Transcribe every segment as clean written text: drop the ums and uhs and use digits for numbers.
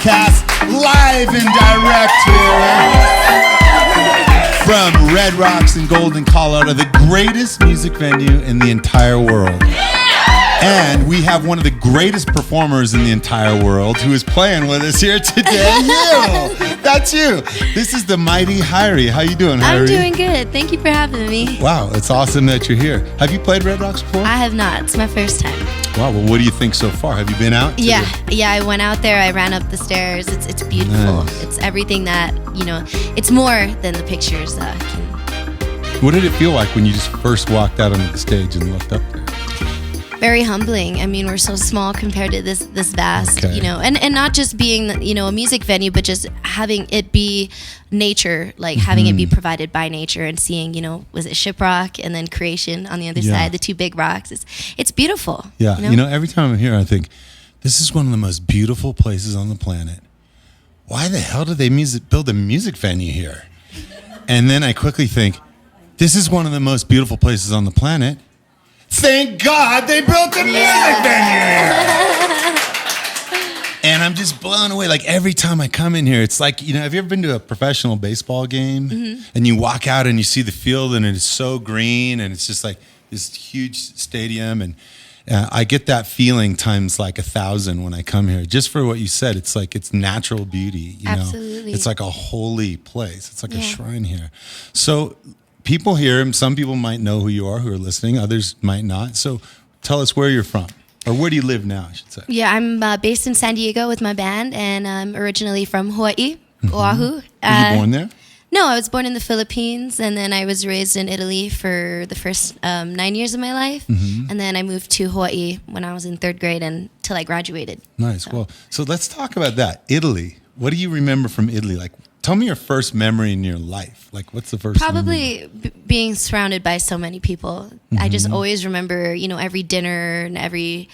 broadcast live and direct here from Red Rocks in Golden, Colorado, the greatest music venue in the entire world. And we have one of the greatest performers in the entire world who is playing with us here today. You! That's you! This is the mighty HIRIE. How you doing, HIRIE? I'm doing good. Thank you for having me. Wow, it's awesome that you're here. Have you played Red Rocks before? I have not. It's my first time. Wow, well, what do you think so far? Have you been out? Yeah, I went out there. I ran up the stairs. It's beautiful. Nice. It's everything that, it's more than the pictures can. What did it feel like when you just first walked out onto the stage and looked up there? Very humbling. I mean, we're so small compared to this vast, Okay. and not just being, a music venue, but just having it be nature, like having it be provided by nature and seeing, was it Shiprock and then Creation on the other side, the two big rocks. It's beautiful. Yeah, every time I'm here, I think, this is one of the most beautiful places on the planet. Why the hell did they build a music venue here? And then I quickly think, this is one of the most beautiful places on the planet. Thank God they built a music venue here. And I'm just blown away. Like every time I come in here, it's like, have you ever been to a professional baseball game? And you walk out and you see the field and it is so green and it's just like this huge stadium. And I get that feeling times like 1,000 when I come here. Just for what you said, it's like it's natural beauty. Absolutely. It's like a holy place. It's like a shrine here. So people here, some people might know who you are who are listening, others might not. So tell us where you're from, or where do you live now, I should say. Yeah, I'm based in San Diego with my band, and I'm originally from Hawaii, Oahu. Were you born there? No, I was born in the Philippines, and then I was raised in Italy for the first 9 years of my life. And then I moved to Hawaii when I was in third grade until I graduated. Nice. So let's talk about that. Italy. What do you remember from Italy? Like, tell me your first memory in your life. Like, what's the first Probably being surrounded by so many people. I just always remember, every dinner and every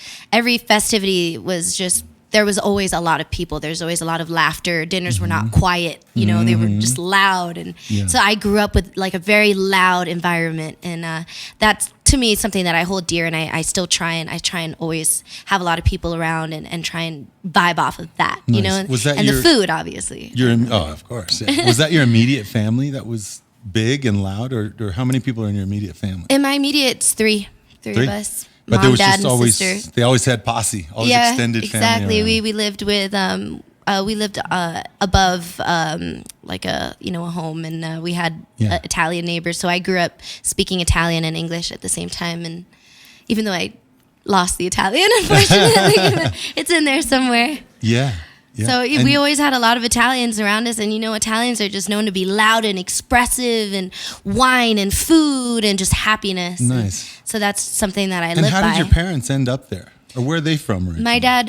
festivity was just, there was always a lot of people. There's always a lot of laughter. Dinners were not quiet, they were just loud. And so I grew up with like a very loud environment. And that's, to me, something that I hold dear. And I still try and always have a lot of people around and try and vibe off of that, Nice. Was that and the food, obviously. Of course. Yeah. Was that your immediate family that was big and loud, or how many people are in your immediate family? In my immediate, it's three of us. But Mom, there was dad, just and always, sister. they always had posse, always extended exactly. family. We lived with above like a home, and we had Italian neighbors. So I grew up speaking Italian and English at the same time, and even though I lost the Italian, unfortunately, it's in there somewhere. Yeah. So we always had a lot of Italians around us, and Italians are just known to be loud and expressive, and wine and food and just happiness. Nice. And so that's something that I live by. And how did your parents end up there? Or where are they from originally? My dad,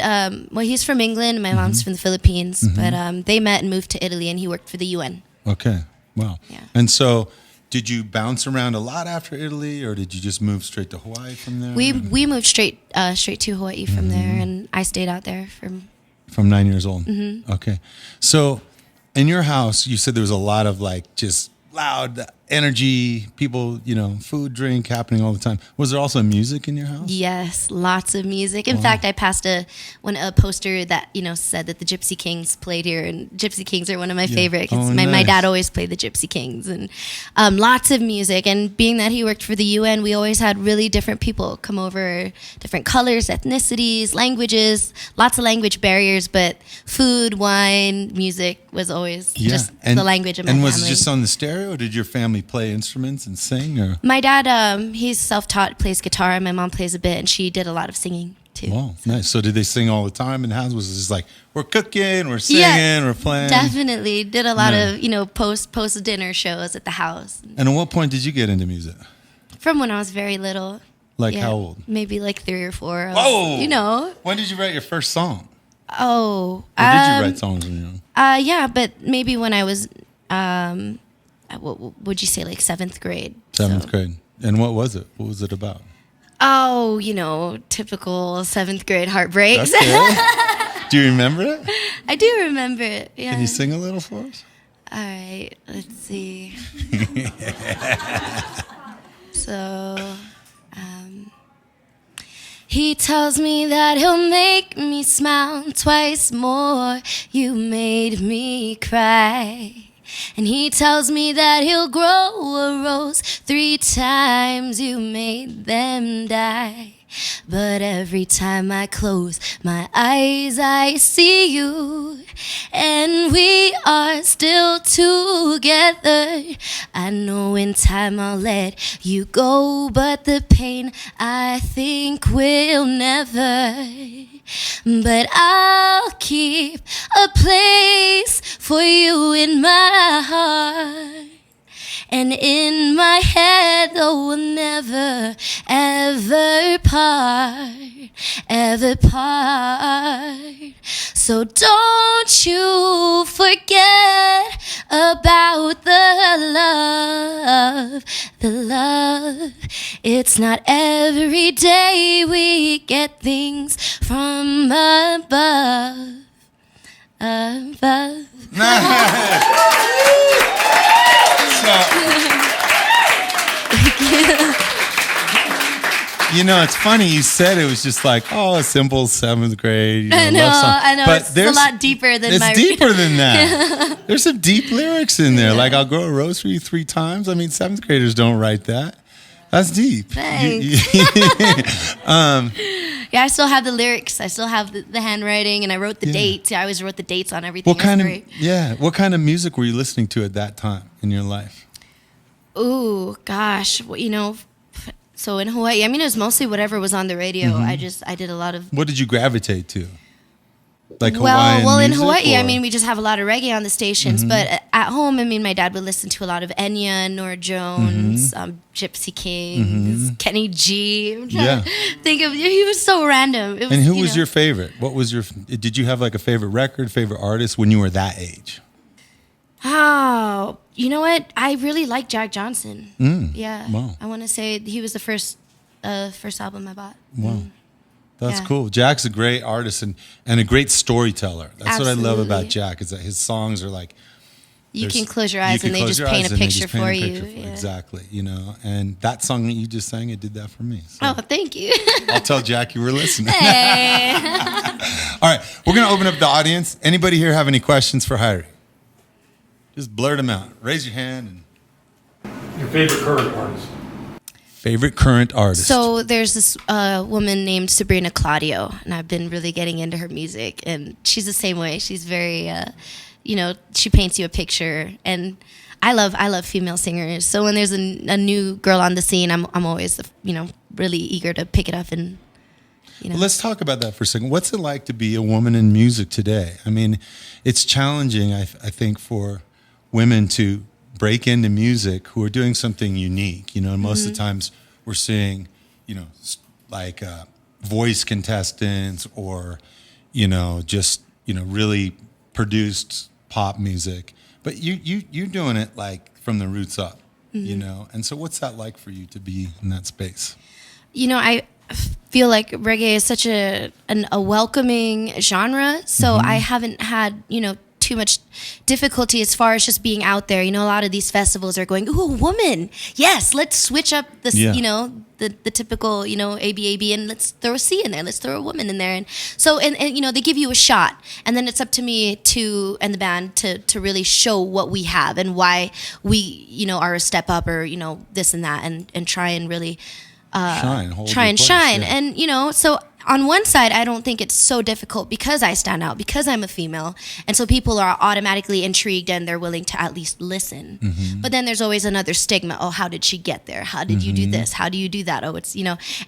he's from England, and my mom's from the Philippines, but they met and moved to Italy, and he worked for the UN. Okay, wow. Yeah. And so did you bounce around a lot after Italy, or did you just move straight to Hawaii from there? We moved straight to Hawaii from there, and I stayed out there From 9 years old? Okay. So in your house, you said there was a lot of like just loud energy, people, food, drink happening all the time. Was there also music in your house? Yes, lots of music. In fact, I passed a poster that said that the Gypsy Kings played here, and Gypsy Kings are one of my favorite. My dad always played the Gypsy Kings, and lots of music. And being that he worked for the UN, we always had really different people come over, different colors, ethnicities, languages, lots of language barriers, but food, wine, music was always just the language of my family. And was it just on the stereo, or did your family play instruments and sing? Or? My dad, he's self-taught, plays guitar, and my mom plays a bit, and she did a lot of singing too. Wow, nice. So did they sing all the time in the house? Was it just like, we're cooking, we're singing, we're playing? Definitely. Did a lot of, post-dinner shows at the house. And at what point did you get into music? From when I was very little. Like how old? Maybe like 3 or 4. Whoa! When did you write your first song? Oh. Or did you write songs when you were young? Yeah, but maybe when I was, what would you say, like 7th grade. 7th grade. And what was it? What was it about? Oh, typical 7th grade heartbreaks. That's good. Do you remember it? I do remember it, yeah. Can you sing a little for us? All right, let's see. So, He tells me that he'll make me smile twice more. You made me cry. And he tells me that he'll grow a rose 3 times. You made them die. But every time I close my eyes, I see you. And we are still together. I know in time I'll let you go, but the pain I think will never. But I'll keep a place for you in my heart. And in my head, though, we'll never, ever part, ever part. So don't you forget about the love, the love. It's not every day we get things from above, above. You know, it's funny you said it was just like, oh, a simple 7th grade love song. I know. But it's a lot deeper than it's deeper than that. There's some deep lyrics in there. Like, I'll grow a rose for you 3 times. I mean, 7th graders don't write that. That's deep. Thanks. Yeah, I still have the lyrics. I still have the handwriting, and I wrote the dates. Yeah, I always wrote the dates on everything. What kind of music were you listening to at that time in your life? Ooh, gosh, you know. So in Hawaii, I mean, it was mostly whatever was on the radio. Mm-hmm. I did a lot of. What did you gravitate to? Like Hawaiian well, in music, Hawaii, or? I mean, we just have a lot of reggae on the stations. But at home, I mean, my dad would listen to a lot of Enya, Nora Jones, Gypsy Kings, Kenny G. I'm trying to think of. He was so random. It was, and who was your favorite? What was your? Did you have like a favorite record, favorite artist when you were that age? Oh, you know what? I really like Jack Johnson. Yeah, Wow. I want to say he was the first album I bought. Wow. That's cool. Jack's a great artist and a great storyteller. That's what I love about Jack, is that his songs are like, you can close your eyes and they just paint a picture for you. Exactly, you know. And that song that you just sang, it did that for me. So Oh, thank you. I'll tell Jack you were listening. Hey. All right, we're going to open up the audience. Anybody here have any questions for HIRIE? Just blurt them out. Raise your hand. Your favorite current artist? Favorite current artist? So there's this woman named Sabrina Claudio, and I've been really getting into her music, and she's the same way. She's very, she paints you a picture, and I love female singers. So when there's a new girl on the scene, I'm always, really eager to pick it up and. Well, let's talk about that for a second. What's it like to be a woman in music today? I mean, it's challenging, I think, for women to break into music who are doing something unique. You know, and most of the times we're seeing, like voice contestants or, really produced pop music. But you're doing it like from the roots up, And so what's that like for you to be in that space? I feel like reggae is such a welcoming genre, so I haven't had too much difficulty as far as just being out there. A lot of these festivals are going, ooh, a woman, yes, let's switch up this, the typical, ABAB, and let's throw a C in there, let's throw a woman in there, and so and they give you a shot, and then it's up to me and the band to really show what we have and why we are a step up, or this and that, and try and really shine. And so on one side, I don't think it's so difficult because I stand out, because I'm a female, and so people are automatically intrigued and they're willing to at least listen. But then there's always another stigma. Oh, how did she get there? How did you do this? How do you do that? Oh, it's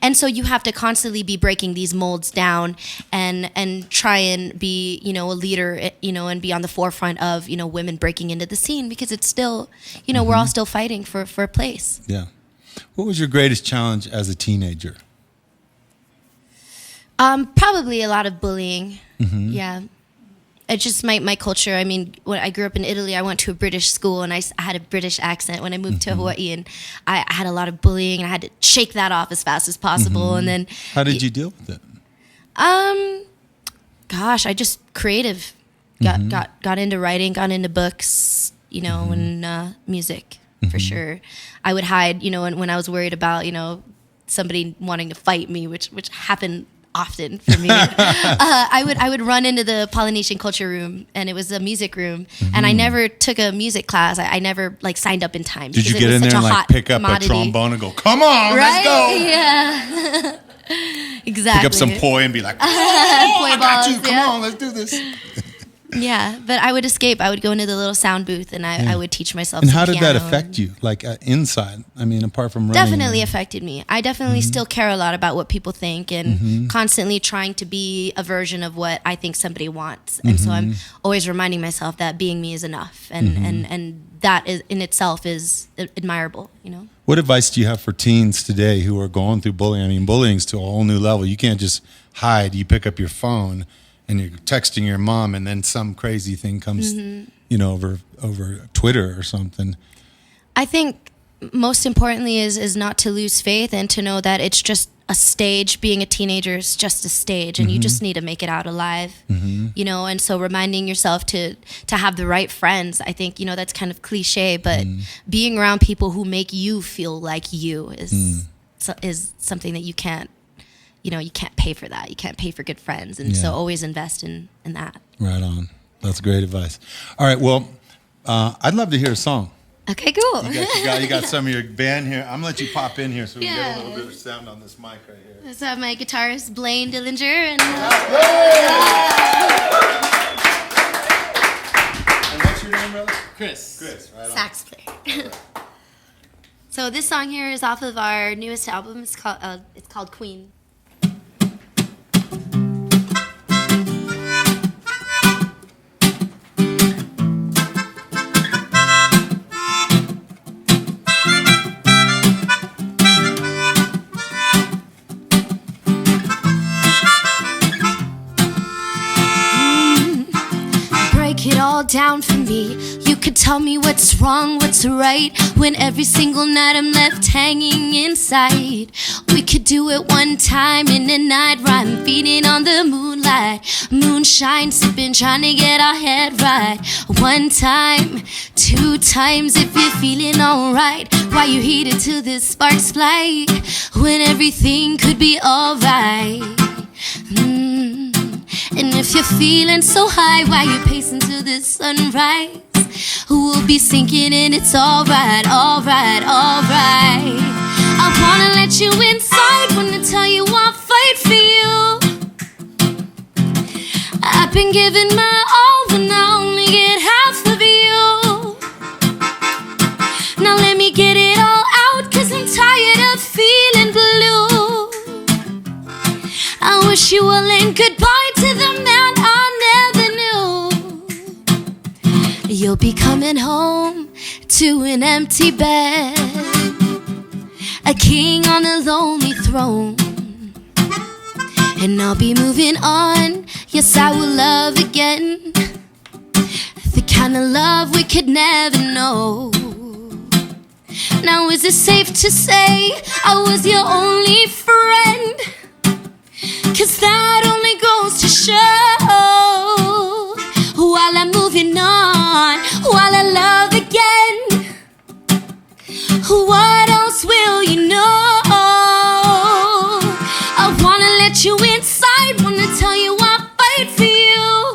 and so you have to constantly be breaking these molds down and try and be a leader, and be on the forefront of women breaking into the scene, because it's still we're all still fighting for a place. Yeah. What was your greatest challenge as a teenager? Probably a lot of bullying. Yeah. It's just my culture. I mean, when I grew up in Italy, I went to a British school, and I had a British accent. When I moved to Hawaii, and I had a lot of bullying, and I had to shake that off as fast as possible. And then, how did you deal with it? Gosh, I just creative. Got into writing, got into books, and music for sure. I would hide, when I was worried about, somebody wanting to fight me, which happened often for me. I would run into the Polynesian culture room, and it was a music room, and I never took a music class. I never like signed up in time. Did you get in there and like pick up a trombone and go, "Come on, let's go"? Yeah. Exactly. Pick up some poi and be like, "Oh, I got you. Come on, let's do this." Yeah, but I would escape. I would go into the little sound booth, and I would teach myself. And some how did that piano affect you, like inside? I mean, apart from running, definitely affected me. I definitely still care a lot about what people think, and constantly trying to be a version of what I think somebody wants. And so I'm always reminding myself that being me is enough, and that is in itself is admirable. You know. What advice do you have for teens today who are going through bullying? I mean, bullying's to a whole new level. You can't just hide. You pick up your phone and you're texting your mom, and then some crazy thing comes, you know, over Twitter or something. I think most importantly is not to lose faith, and to know that it's just a stage. Being a teenager is just a stage, and you just need to make it out alive. You know, and so reminding yourself to have the right friends. I think, you know, that's kind of cliche, but being around people who make you feel like you is something that you can't. You know, you can't pay for that. You can't pay for good friends. And so always invest in that. Right on. That's great advice. All right, well, I'd love to hear a song. Okay, cool. You got some of your band here. I'm going to let you pop in here so we get a little bit of sound on this mic right here. Let's have my guitarist, Blaine Dillinger. And what's your name, brother? Chris, right on. Sax player. So this song here is off of our newest album. It's called Queen. It all down for me. You could tell me what's wrong, what's right, when every single night I'm left hanging inside. We could do it one time in the night, rhyme feeding on the moonlight, moonshine sipping, trying to get our head right. One time, two times, if you're feeling alright. Why you heated till the sparks fly, when everything could be alright. And if you're feeling so high, why you pacing to the sunrise? We'll be sinking and it's alright, alright, alright. I wanna let you inside, wanna tell you I'll fight for you. I've been giving my all, but I only get half of you. Now let me get it all out, 'cause I'm tired of feeling blue. I wish you well and goodbye to the man I never knew. You'll be coming home to an empty bed, a king on a lonely throne. And I'll be moving on, yes I will love again, the kind of love we could never know. Now is it safe to say I was your only friend? 'Cause that only goes to show, while I'm moving on, while I love again, what else will you know? I wanna let you inside, wanna tell you I'll fight for you.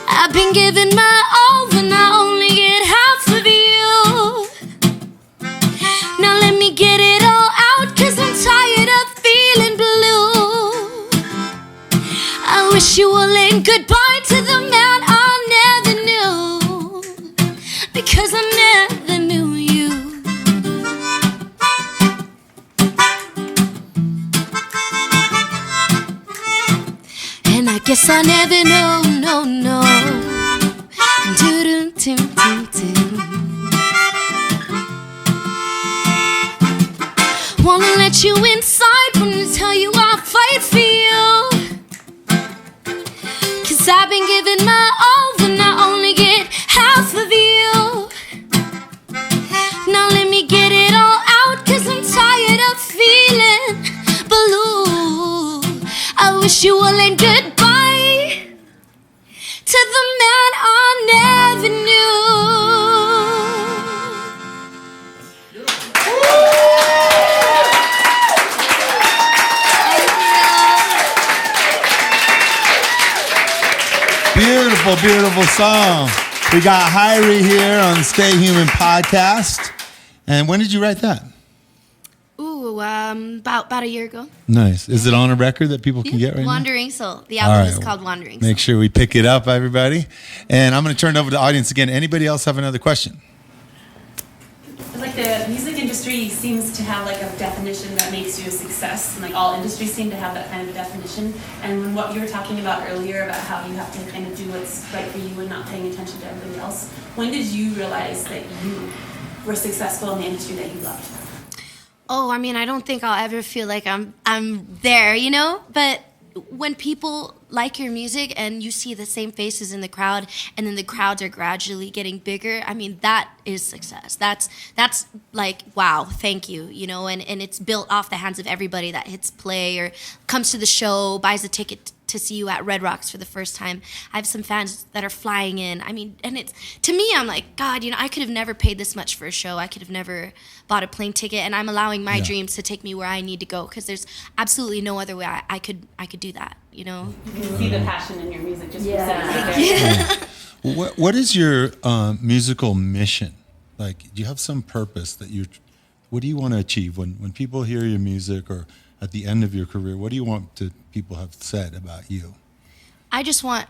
I've been giving my all, and I only get half of you. Now let me get it all out, 'cause I'm tired of feeling blue. I wish you well and goodbye to the man I never knew, because I never knew you. And I guess I never know, no. Wanna let you inside, wanna tell you I'll fight for you. 'Cause I've been giving my all, and I only get half of you. Now let me get it all out, 'cause I'm tired of feeling blue. I wish you well and goodbye to the man I never knew. beautiful song. We got HIRIE here on the Stay Human podcast. And when did you write that? Ooh, about a year ago. Nice. Is it on a record that people can get right Wandering Soul. The All album right. is called Wandering Soul. Make sure we pick it up, everybody. And I'm going to turn it over to the audience again. Anybody else have another question? Like the music industry seems to have like a definition that makes you a success, and like all industries seem to have that kind of a definition. And when what you were talking about earlier about how you have to kind of do what's right for you and not paying attention to everybody else, when did you realize that you were successful in the industry that you loved? Oh, I mean, I don't think I'll ever feel like I'm there, you know? But when people like your music and you see the same faces in the crowd and then the crowds are gradually getting bigger, I mean, that is success. That's like, wow, thank you, you know? And it's built off the hands of everybody that hits play or comes to the show, buys a ticket to see you at Red Rocks for the first time. I have some fans that are flying in. I mean, and it's, to me, I'm like, God, you know, I could have never paid this much for a show. I could have never bought a plane ticket, and I'm allowing my dreams to take me where I need to go, because there's absolutely no other way I could do that, you know? You can see the passion in your music just from sitting right there. What is your musical mission? Like, do you have some purpose that what do you want to achieve when people hear your music, or at the end of your career, what do you want people have said about you? I just want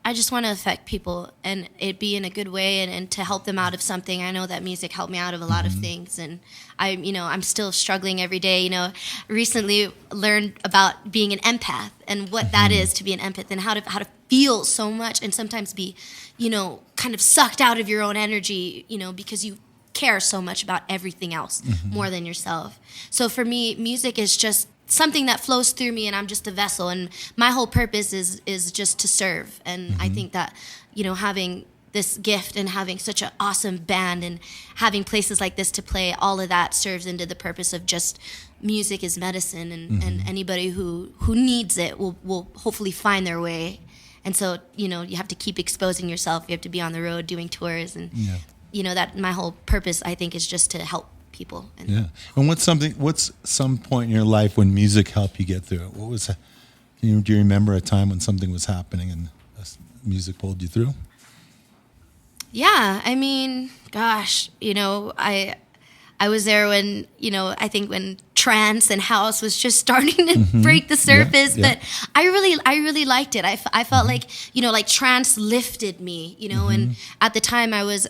to affect people, and it be in a good way, and to help them out of something. I know that music helped me out of a lot of things, and I'm still struggling every day. You know, recently learned about being an empath and what that is to be an empath, and how to feel so much, and sometimes be, you know, kind of sucked out of your own energy, you know, because you care so much about everything else more than yourself. So for me, music is just something that flows through me, and I'm just a vessel, and my whole purpose is just to serve. And I think that, you know, having this gift and having such an awesome band and having places like this to play, all of that serves into the purpose of just music is medicine, and anybody who needs it will hopefully find their way. And so, you know, you have to keep exposing yourself. You have to be on the road doing tours, and you know, that my whole purpose, I think, is just to help people. And And what's some point in your life when music helped you get through it? What was, do you remember a time when something was happening and music pulled you through? Yeah, I mean, gosh, you know, I was there when, you know, I think when trance and house was just starting to break the surface, but I really liked it. I felt like, you know, like trance lifted me, you know, and at the time I was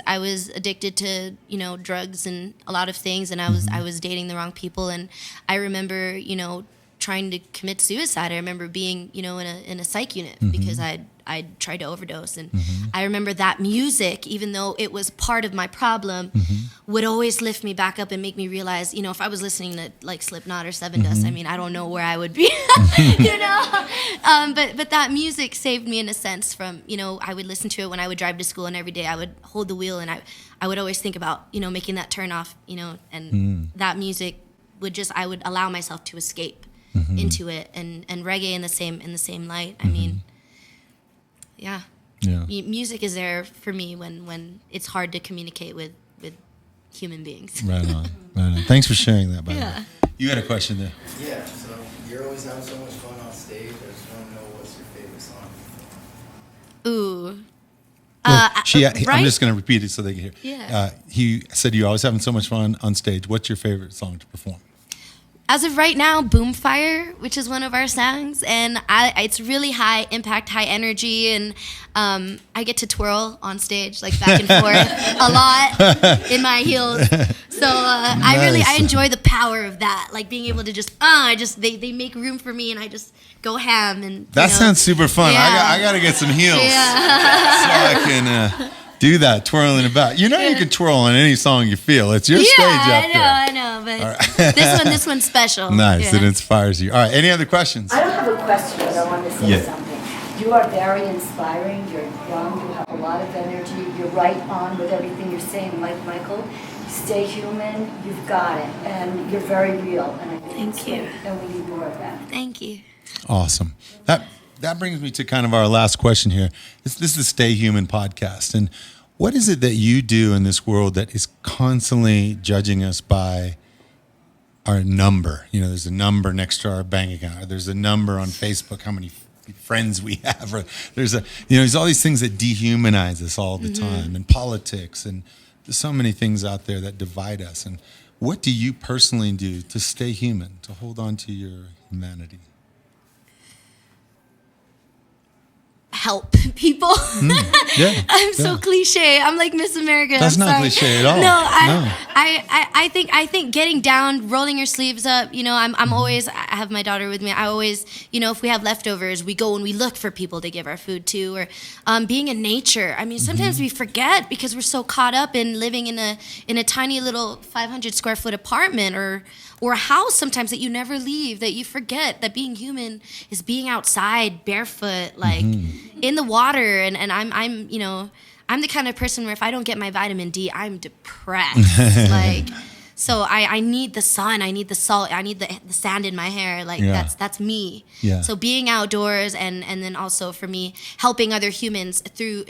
addicted to, you know, drugs and a lot of things, and I was dating the wrong people, and I remember, you know, trying to commit suicide. I remember being, you know, in a psych unit because I tried to overdose, and I remember that music, even though it was part of my problem, would always lift me back up and make me realize, you know, if I was listening to like Slipknot or Seven Dust, I mean, I don't know where I would be, you know. But that music saved me in a sense from, you know, I would listen to it when I would drive to school, and every day I would hold the wheel, and I would always think about, you know, making that turn off, you know, and that music I would allow myself to escape into it, and reggae in the same light. I mean, music is there for me when it's hard to communicate with human beings. Right on. Thanks for sharing that, by the way. You had a question there. Yeah, so you're always having so much fun on stage. I just want to know, what's your favorite song? Ooh. Well, right? I'm just going to repeat it so they can hear. Yeah. He said you're always having so much fun on stage. What's your favorite song to perform? As of right now, Boomfire, which is one of our songs, and it's really high impact, high energy, and I get to twirl on stage, like back and forth a lot in my heels. So Nice. I enjoy the power of that, like being able to they make room for me, and I just go ham. And That sounds super fun. Yeah. I got to get some heels so I can do that, twirling about. You know, you can twirl on any song you feel. It's your stage up there. I know, but this one's special. Nice. Yeah. It inspires you. All right. Any other questions? I don't have a question, but I want to say something. You are very inspiring. You're young. You have a lot of energy. You're right on with everything you're saying. Like Michael, stay human. You've got it. And you're very real. And I think Thank you. And we need more of that. Thank you. Awesome. That brings me to kind of our last question here. This is the Stay Human podcast. And what is it that you do in this world that is constantly judging us by our number? You know, there's a number next to our bank account. Or there's a number on Facebook, how many friends we have. Or there's all these things that dehumanize us all the time, and politics, and there's so many things out there that divide us. And what do you personally do to stay human, to hold on to your humanity? Help people. Yeah, I'm so cliche. I'm like Miss America. That's I'm not sorry. cliche at all. No, No. I think getting down, rolling your sleeves up. I'm always. I have my daughter with me. I always, if we have leftovers, we go and we look for people to give our food to, or being in nature. I mean, sometimes we forget because we're so caught up in living in a tiny little 500 square foot apartment or a house sometimes that you never leave, that you forget that being human is being outside barefoot, like in the water. And I'm the kind of person where if I don't get my vitamin D, I'm depressed. So I need the sun, I need the salt, I need the sand in my hair. That's me. Yeah. So being outdoors and then also for me, helping other humans through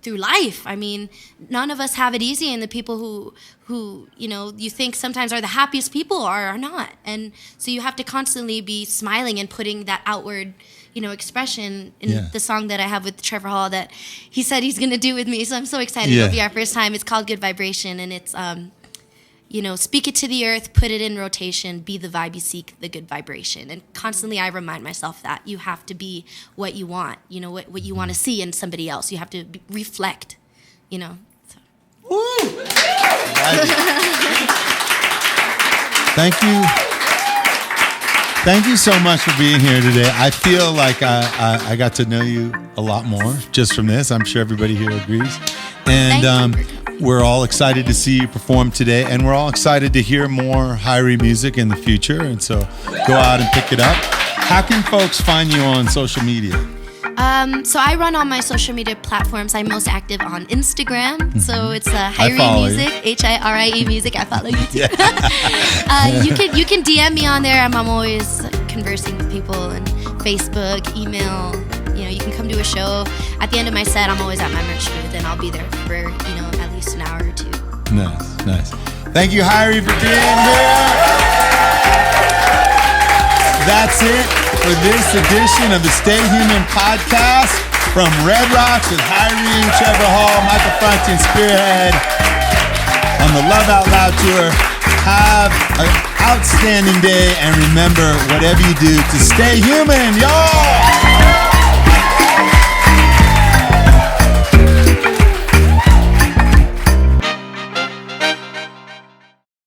life. I mean, none of us have it easy, and the people who you think sometimes are the happiest people are not. And so you have to constantly be smiling and putting that outward, expression in the song that I have with Trevor Hall that he said he's going to do with me. So I'm so excited. It'll be our first time. It's called Good Vibration, and it's speak it to the earth, put it in rotation, be the vibe you seek, the good vibration. And constantly I remind myself that you have to be what you want, what you want to see in somebody else. You have to reflect, So. Woo! Thank you. Thank you so much for being here today. I feel like I got to know you a lot more just from this. I'm sure everybody here agrees. And we're all excited to see you perform today, and we're all excited to hear more HIRIE music in the future. And so go out and pick it up. How can folks find you on social media? So I run all my social media platforms. I'm most active on Instagram. So it's HIRIE Music, HIRIE Music. I follow you too. You can DM me on there. I'm always conversing with people, and Facebook, email. You can come to a show. At the end of my set, I'm always at my merch booth, and I'll be there for at least an hour or two. Nice. Thank you, HIRIE, for being here. That's it for this edition of the Stay Human podcast from Red Rocks with HIRIE, Trevor Hall, Michael Franti, and Spearhead on the Love Out Loud tour. Have an outstanding day, and remember, whatever you do, to stay human, y'all!